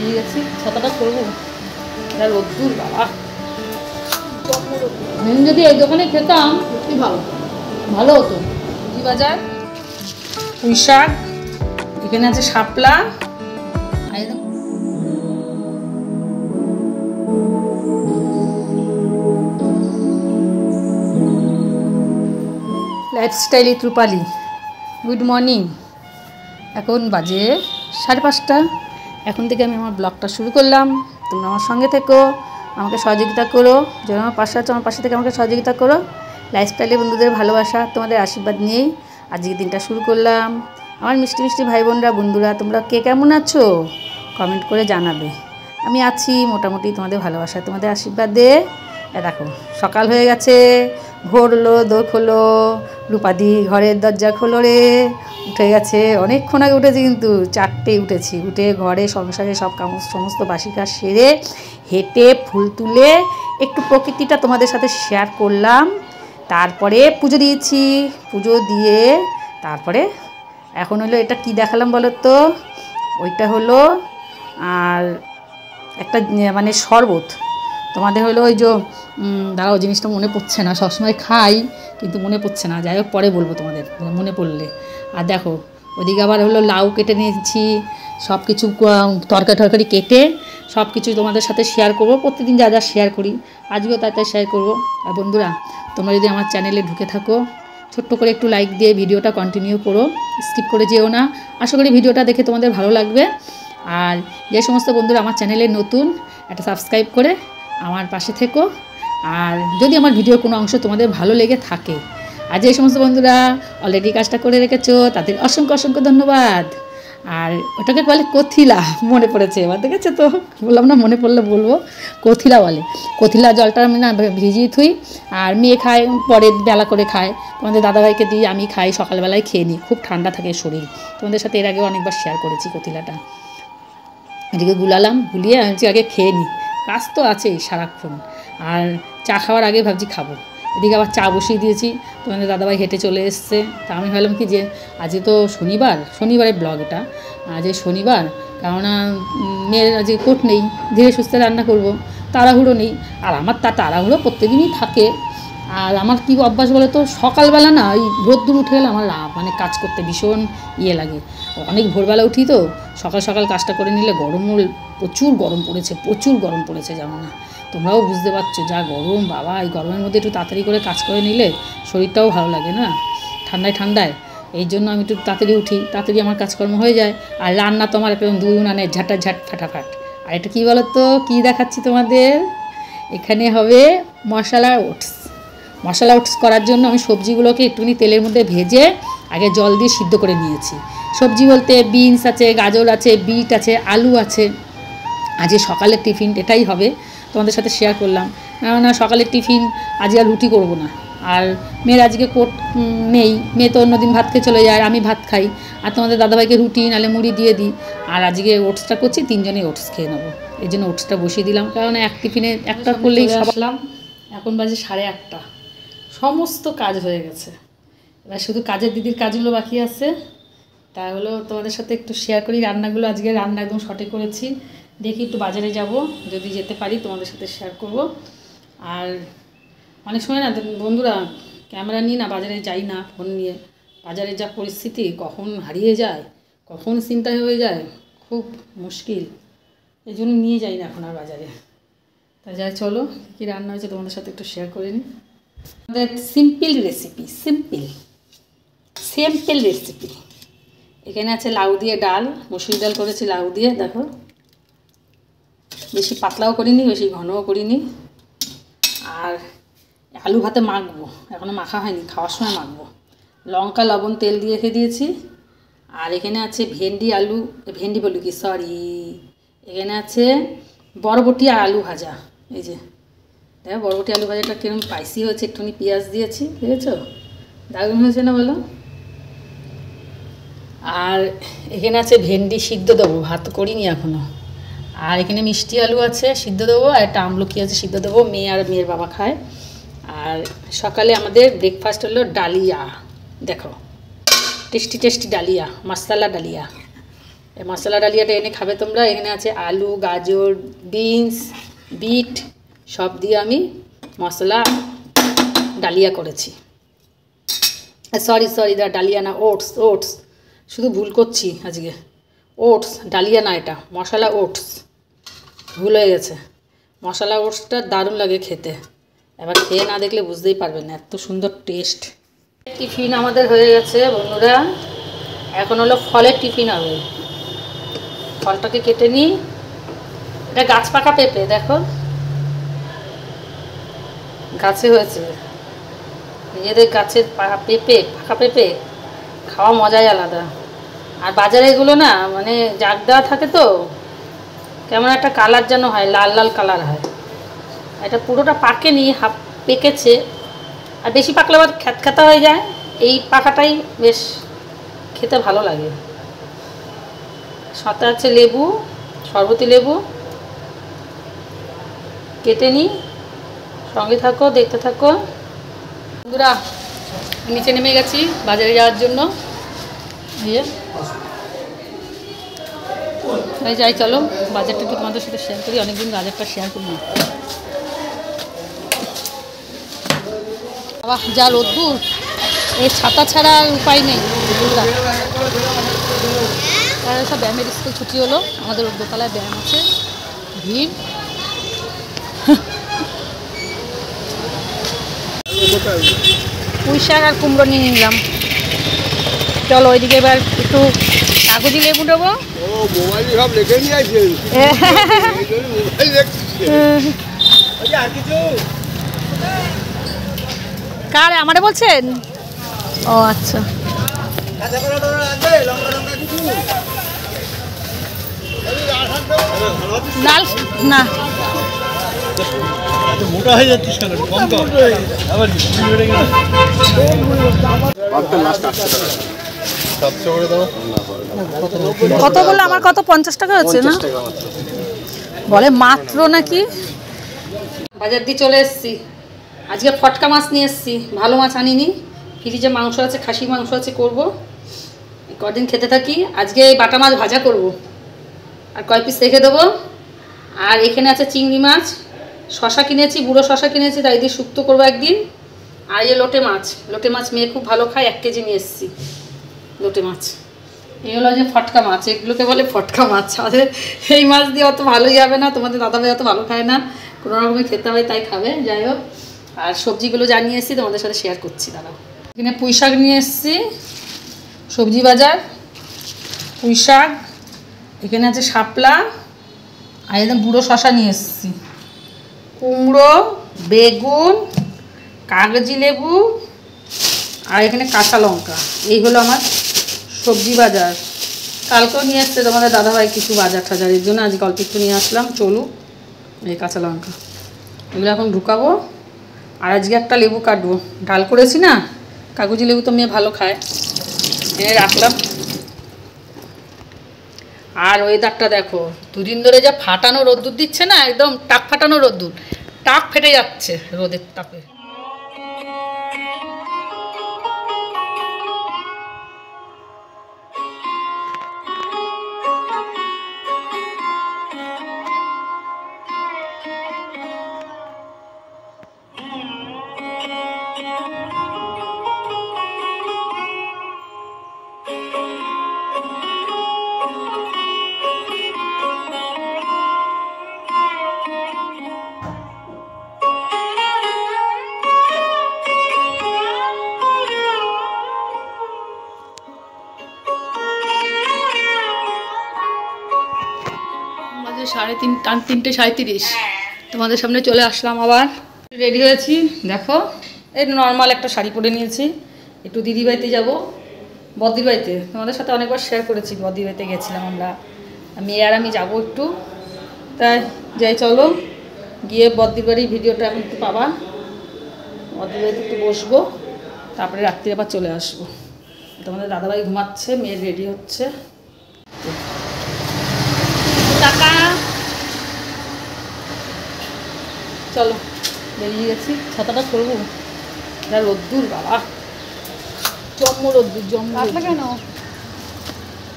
বেরিয়ে গেছি, ছাতাটা করবো, রোদ্দুর বাবা। যদি এই দোকানে খেতাম সত্যি ভালো হতো। সবজি বাজার, পুঁই শাক, এখানে আছে শাপলা, lifestyle with Rupali. Good morning. এখন বাজে 5:30। এখন থেকে আমি আমার ব্লগটা শুরু করলাম। তোমরা আমার সঙ্গে থেকো, আমাকে সহযোগিতা করো, যেন আমার পাশে আছো আমার পাশে থেকে আমাকে সহযোগিতা করো। লাইফস্টাইলে বন্ধুদের ভালোবাসা, তোমাদের আশীর্বাদ নিয়েই আজকে দিনটা শুরু করলাম। আমার মিষ্টি মিষ্টি ভাই বোনরা, বন্ধুরা, তোমরা কে কেমন আছো কমেন্ট করে জানাবে। আমি আছি মোটামুটি তোমাদের ভালোবাসা, তোমাদের আশীর্বাদে। দেখো সকাল হয়ে গেছে, ভোর হলো, দোর খোলো, রূপাদি ঘরের দরজা খোলো রে। উঠে গেছে, অনেকক্ষণ আগে উঠেছি, কিন্তু 4টে উঠেছি। উঠে ঘরে সংসারে সব সমস্ত বাসি কাজ সেরে হেঁটে ফুল তুলে একটু প্রকৃতিটা তোমাদের সাথে শেয়ার করলাম। তারপরে পুজো দিয়েছি, পুজো দিয়ে তারপরে এখন হলো এটা কি দেখালাম বলো তো, ওইটা হলো আর একটা মানে শরবত। তোমাদের হলো ওই যে দাঁড়াও, জিনিসটা মনে পড়ছে না, সবসময় খাই কিন্তু মনে পড়ছে না, যাই হোক পরে বলবো তোমাদের মনে পড়লে। আর দেখো ওদিকে আবার হলো লাউ কেটে নিয়েছি, সব কিছু তরকারি কেটে সব কিছু তোমাদের সাথে শেয়ার করবো। প্রতিদিন যা যা শেয়ার করি আজকেও তাই শেয়ার করবো। আর বন্ধুরা, তোমরা যদি আমার চ্যানেলে ঢুকে থাকো, ছোট্ট করে একটু লাইক দিয়ে ভিডিওটা কন্টিনিউ করো, স্কিপ করে যেও না। আশা করি ভিডিওটা দেখে তোমাদের ভালো লাগবে। আর যে সমস্ত বন্ধুরা আমার চ্যানেলে নতুন, একটা সাবস্ক্রাইব করে আমার পাশে থেকো। আর যদি আমার ভিডিওর কোনো অংশ তোমাদের ভালো লেগে থাকে, আর যে সমস্ত বন্ধুরা অলরেডি কাজটা করে রেখেছো তাদের অসংখ্য অসংখ্য ধন্যবাদ। আর ওটাকে বলে কথিলা, মনে পড়েছে এবার, দেখেছো তো, বললাম না মনে পড়লে বলবো। কথিলা বলে, কথিলা জলটা আমি না ভিজিয়ে থুই, আর মেয়ে খায় পরে বেলা করে খায়, তোমাদের দাদাভাইকে দিই, আমি খাই, সকালবেলায় খেয়ে নিই, খুব ঠান্ডা থাকে শরীর। তোমাদের সাথে এর আগে অনেকবার শেয়ার করেছি কথিলাটা। এদিকে গুলালাম, গুলিয়ে আমি আগে খেয়ে নিই, কাজ তো আছেই সারাক্ষণ। আর চা খাওয়ার আগে ভাবছি খাবো। এদিকে আবার চা বসিয়ে দিয়েছি, তোমাদের দাদাভাই হেঁটে চলে এসছে। তা আমি ভাবলাম কি যে আজকে তো শনিবারের ব্লগ এটা, আজ শনিবার, কেননা মেয়ের আজকে কোর্ট নেই, ধীরে সুস্থে রান্না করব, তাড়াহুড়ো নেই। আর আমার তাড়াহুড়ো প্রত্যেকদিনই থাকে। আর আমার কী অভ্যাস বলে তো, সকালবেলা না ওই রোদ্দুর উঠে গেলে আমার মানে কাজ করতে ভীষণ লাগে। অনেক ভোরবেলা উঠি তো, সকাল সকাল কাজটা করে নিলে প্রচুর গরম পড়েছে জানো না, তোমরাও বুঝতে পারছো যা গরম বাবা। এই গরমের মধ্যে একটু তাড়াতাড়ি করে কাজ করে নিলে শরীরটাও ভালো লাগে না, ঠান্ডায়। এই জন্য আমি একটু তাড়াতাড়ি উঠি, তাড়াতাড়ি আমার কাজকর্ম হয়ে যায়। আর রান্না তো আমার একদম 2 উনানে ঝাঁট ফাটাফাট। আর এটা কী বলো তো, কী দেখাচ্ছি তোমাদের, এখানে হবে মশলা ওটস করার জন্য আমি সবজিগুলোকে একটুখানি তেলের মধ্যে ভেজে আগে জল দিয়ে সিদ্ধ করে নিয়েছি। সবজি বলতে বিনস আছে, গাজর আছে, বিট আছে, আলু আছে। আজকে সকালের টিফিন এটাই হবে, তোমাদের সাথে শেয়ার করলাম। কেননা সকালের টিফিন আজকে আর রুটি করবো না। আর মেয়ের আজকে কোর্ট নেই, মেয়ে তো অন্যদিন ভাত খেয়ে চলে যায়, আমি ভাত খাই। আর তোমাদের দাদাভাইকে রুটি নাহলে মুড়ি দিয়ে দিই। আর আজকে ওটসটা করছি, 3জনেই ওটস খেয়ে নেবো, এই জন্য ওটসটা বসিয়ে দিলাম। কারণ এক টিফিনে একটা করলেই আসলাম। এখন বাজে 8:30, সমস্ত কাজ হয়ে গেছে। এবার শুধু কাজের দিদির কাজগুলো বাকি আছে, তা হলো তোমাদের সাথে একটু শেয়ার করি। রান্নাগুলো আজকে রান্না একদম শর্টে করেছি, দেখি একটু বাজারে যাব, যদি যেতে পারি তোমাদের সাথে শেয়ার করব। আর অনেক সময় না বন্ধুরা ক্যামেরা নিয়ে না বাজারে যাই না, ফোন নিয়ে। বাজারের যা পরিস্থিতি, কখন হারিয়ে যায়, কখন চিন্তায় হয়ে যায়, খুব মুশকিল, এই জন্য নিয়ে যাই না এখন আর বাজারে। তা যাই, চলো কী রান্না হয়েছে তোমাদের সাথে একটু শেয়ার করে নিই। আমাদের সিম্পল রেসিপি। এখানে আছে লাউ দিয়ে ডাল, মসুর ডাল করেছি লাউ দিয়ে, দেখো বেশি পাতলাও করিনি, বেশি ঘনও করিনি। আর আলু ভাতে মাখবো, এখনও মাখা হয়নি, খাওয়ার সময় মাখবো। লঙ্কা লবণ তেল দিয়ে রেখে দিয়েছি। আর এখানে আছে এখানে আছে বরবটি আর আলু ভাজা। এই যে দেখো বরবটি আলু ভাজাটা কিরকম স্পাইসি হয়েছে, একটুখানি পেঁয়াজ দিয়েছি, বুঝেছো, দারুণ হয়েছে না বলো। আর এখানে আছে ভেন্ডি সিদ্ধ দেবো, ভাত করিনি এখনও। আর এখানে মিষ্টি আলু আছে সিদ্ধ দেবো, আর একটা আমলকি আছে সিদ্ধ দেবো, মেয়ে আর মেয়ের বাবা খায়। আর সকালে আমাদের ব্রেকফাস্ট হলো ডালিয়া, দেখো টেস্টি ডালিয়া, মশলা ডালিয়া। এই মশলা ডালিয়াটা এনে খাবে তোমরা। এখানে আছে আলু, গাজর, বিনস, বিট সব দিয়ে আমি মশলা ডালিয়া করেছি। সরি ডালিয়া না, ওটস শুধু ভুল করছি আজকে। ওটস, ডালিয়া না, এটা মশলা ওটস, ভুল হয়ে গেছে। মশলা ওটসটা দারুণ লাগে খেতে, এবার খেয়ে না দেখলে বুঝতেই পারবেন না, এত সুন্দর টেস্ট। টিফিন আমাদের হয়ে গেছে বন্ধুরা, এখন হলো ফলের টিফিন হবে। ফলটাকে কেটে নিই। এটা গাছ পাকা পেঁপে, দেখো গাছে হয়েছে, নিজেদের গাছের পেঁপে, পাকা পেঁপে খাওয়া মজাই আলাদা। আর বাজারে এগুলো না মানে জাগ দেওয়া থাকে তো কেমন একটা কালার যেন হয়, লাল লাল কালার হয়। এটা পুরোটা পাকেনি, হাফ পেকেছে। আর বেশি পাকলে আবার খ্যাতখ্যাতা হয়ে যায়, এই পাকাটাই বেশ খেতে ভালো লাগে। সাথে আছে লেবু, শরবতি লেবু। কেটে নিই, সঙ্গে থাকো, দেখতে থাকো বন্ধুরা। নিচে নেমে গেছি বাজারে যাওয়ার জন্য। যাই, চলো বাজারটা একটু তোমাদের সাথে শেয়ার করি, অনেকদিন বাজারটা শেয়ার করি। বাবা যা রোদ্দুর, এই ছাতা ছাড়া আর উপায় নেই বন্ধুরা। সব ব্যায়ামের স্কুল ছুটি হলো, আমাদের দোতলায় ব্যায়াম আছে, ভিড়। পুঁই শাক আর কুমড়ো নিয়ে নিলাম। চলো ওইদিকে এবার একটু কাগজি লেবু নেবো। কার আমারে বলছেন? ও আচ্ছা, লাল না মোটা হয়ে যাচ্ছিস কেন? কম কম আবার কত বললো আমার? কত 50 টাকা হচ্ছে না বলে মাত্র নাকি? বাজার দিয়ে চলে এসেছি। আজকে ফটকা মাছ নিয়ে এসেছি, ভালো মাছ আনিনি। ফ্রিজে মাংস আছে, খাসি মাংস আছে, করবো কদিন খেতে থাকি। আজকে এই বাটা মাছ ভাজা করব, আর কয় পিস রেখে দেবো। আর এখানে আছে চিংড়ি মাছ, শশা কিনেছি, বুড়ো শশা কিনেছি, তাই দিয়ে শুক্তো করবো একদিন। আর এই লোটে মাছ মেয়ে খুব ভালো খায়, 1 কেজি নিয়ে এসেছি লোটে মাছ। এই হলো যে ফটকা মাছ, এগুলোকে বলে ফটকা মাছ। আমাদের এই মাছ দিয়ে অত ভালোই যাবে না, তোমাদের দাদাভাই অত ভালো খায় না, কোনো রকমই খেতে হয় তাই খাবে। যাই হোক, আর সবজিগুলো জানিয়ে এসেছি তোমাদের সাথে শেয়ার করছি। দাঁড়াও, এখানে পুঁই শাক নিয়ে এসেছি, সবজি বাজার, পুঁই শাক, এখানে আছে শাপলা, আর একদম বুড়ো শশা নিয়ে এসেছি, কুমড়ো, বেগুন, কাগজি লেবু, আর এখানে কাঁচা লঙ্কা। এই হলো আমার সবজি বাজার। কালকেও নিয়ে এসছে তোমাদের দাদাভাই কিছু বাজার টাজারের জন্য, আজকে অল্প একটু নিয়ে আসলাম। চলুক, এই কাঁচা লঙ্কা এগুলো এখন ঢুকাবো। আর আজকে একটা লেবু কাটবো, ডাল করেছি না, কাগজি লেবু তো মেয়ে ভালো খায়, এনে রাখলাম। আর ওয়েদারটা দেখো, দুদিন ধরে যা ফাটানো রোদ্দুর দিচ্ছে না, একদম টাক ফাটানো রোদ্দুর, টাক ফেটে যাচ্ছে রোদের তাপে। সাড়ে 3:37 তোমাদের সামনে চলে আসলাম আবার। রেডি হয়েছি, দেখো এই নর্মাল একটা শাড়ি পরে নিয়েছি। একটু দিদি বাড়িতে যাবো, বদ্দির বাড়িতে। তোমাদের সাথে অনেকবার শেয়ার করেছি, বদ্দির বাড়িতে গেছিলাম আমরা, মেয়ে আর আমি যাবো একটু, তাই যাই চলো। গিয়ে বদ্দির বাড়ির ভিডিওটা এখন একটু পাবা, বদ্দির বাড়িতে একটু বসবো, তারপরে রাত্রি আবার চলে আসবো। তোমাদের দাদাভাই ঘুমাচ্ছে, মেয়ে রেডি হচ্ছে। টাকা চলো, বেরিয়ে গেছি। ছাতাটা করবো, যা রোদ্দুর বাবা, জম্ম রোদ্দুর, জম্ম কেন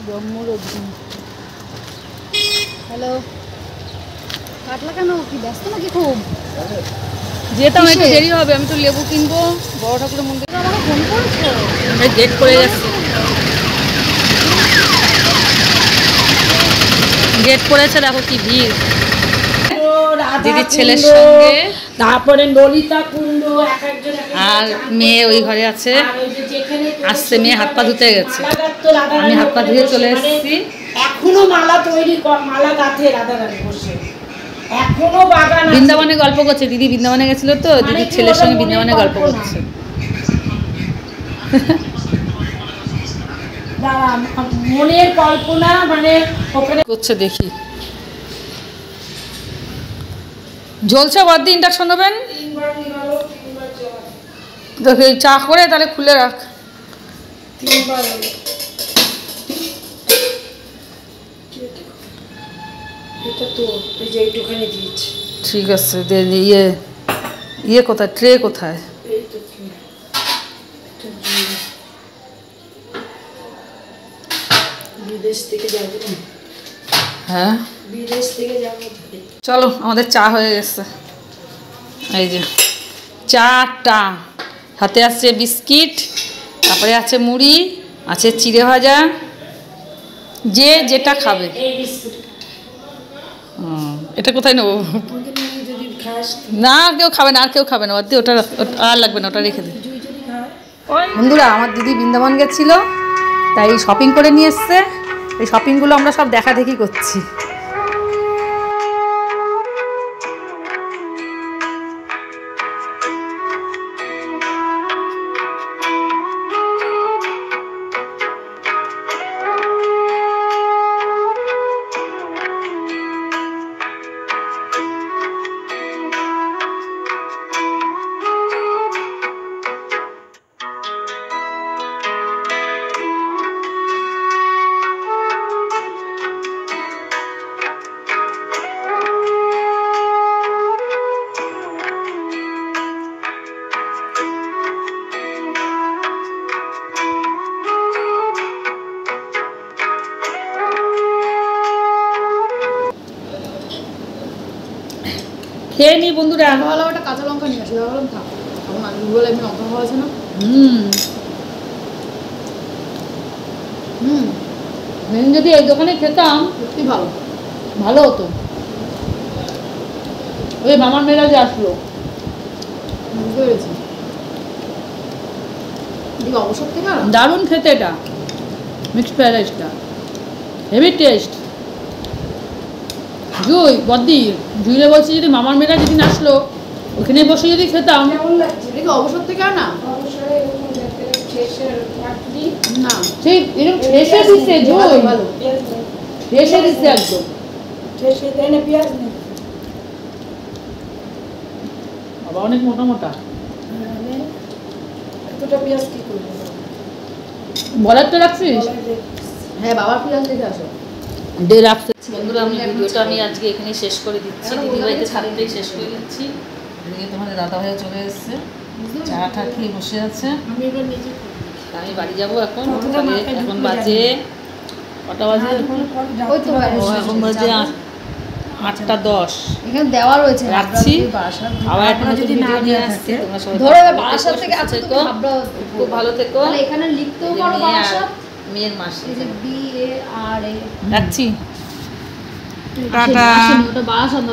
জম্ম রোদ্দুর। হ্যালো, কাটলা কেন? কি ব্যস্ত নাকি খুব? যেতাম, একটু দেরি হবে, আমি তো লেবু কিনবো বড় ঠাকুরের মন্দিরে। আমাকে ফোন করেছো? গেট করে যাচ্ছে, গেট করেছে, দেখো কি ভিড়। দিদির ছেলের সঙ্গে, তারপরে ললিতা কুণ্ড, আর মেয়ে ওই ঘরে আছে, আসছে মেয়ে, হাত পা ধুতে গেছে, আমি হাত পা ধুয়ে চলে এসেছি। এখনো মালা তৈরি কর, মালা গাঁথে রাধারানী বসে, এখনো বাগান। বৃন্দাবনে গল্প করছে, দিদি বৃন্দাবনে গেছিল তো, দিদির ছেলের সঙ্গে বৃন্দাবনে গল্প করছে। মনের কল্পনা মানে ওখানে করছে, দেখি জ্বলছে। বদ্দি ইন্ডাকশন দেবেন, দেখি চা করে তাহলে খুলে রাখ। 3 বার হলো। এটা তো এই যে এইটুখানি দিয়েছি। ঠিক আছে, ইয়ে কোথায়, ট্রে কোথায়? এই তো বিদেশ থেকে যাবো। হ্যাঁ, বিদেশ থেকে যাবো। চলো, আমাদের চা হয়ে গেছে। এই যে চাটা, হাতে আছে বিস্কিট, তারপরে আছে মুড়ি, আছে চিড়ে ভাজা, যে যেটা খাবে। এটা কোথায় নেবো? যদি খাস না, আর কেউ খাবে না, আর কেউ খাবে না, বাদ দিয়ে ওটা, আর লাগবে না, ওটা রেখে দে। বন্ধুরা, আমার দিদি বৃন্দাবন গেছিল, তাই শপিং করে নিয়ে এসছে। এই শপিংগুলো আমরা সব দেখা দেখি করছি। খেয়ে নি বন্ধুরা। ভালো একটা কাঁচা লঙ্কা নিয়ে আসি, ভাবলাম থাক, এখন আলু বলে এমনি লঙ্কা খাওয়া আছে না। মেন যদি এই দোকানে খেতাম সত্যি ভালো, ভালো হতো। ওই মামার মেয়েরা যে আসলো, বুঝতে পেরেছি। দিকে অবসর থেকে আর দারুণ খেতে এটা, মিক্সড ফ্রাইড রাইসটা হেভি টেস্ট। বদ্দি জুইলে বলছি, যদি মামার মেয়েরা যেদিন আসলো ওখানে বসে যদি খেতাম। কেমন লাগছে? এদিকে অবসর থেকে আর না অবসরে এরকম দেখতে শেষের পাটলি না, সেই এরকম ঠেসে দিচ্ছে, ভালো ভালো। পেঁয়াজ নেই, ঠেসে দিচ্ছে একদম। শেষে দেয় না পেঁয়াজ নেই। বাবা অনেক মোটা মোটা। এতটা পেঁয়াজ কি করবো? বলার তো রাখছিস? হ্যাঁ, বাবার পেঁয়াজ দেখে আসো। ডে রাখতে। বন্ধুরা, আমি ভিডিওটা আজকে এখানেই শেষ করে দিচ্ছি, দিদিভাইকে ছাড়তেই শেষ করে দিচ্ছি। এদিকে তোমাদের দাদাভাই চলে এসছে, চাটা খেয়ে বসে আছে। আমি এবার নিজে আমি বাড়ি যাবো এখন। এখন বাজে কটা বাজে? ওই তো এখন বাজে 8:10। এখানে দেওয়া রয়েছে, রাখছি। আবার একটা নতুন যদি না ভিডিও নিয়ে দেওয়া আসছি। থাকে। তোমরা সবাই ধরো ভালো বারাসাত থেকো, থেকে সুস্থ আজকে থেকো, তুমি ভাবরা খুব ভালো থেকো। তাহলে এখানে লিখতেও এই যে পারো মেয়ে আর বারাসাত, মেয়ের মাসি। এই যে BARA। রাখছি। টাটা। ওটা বারাসাত।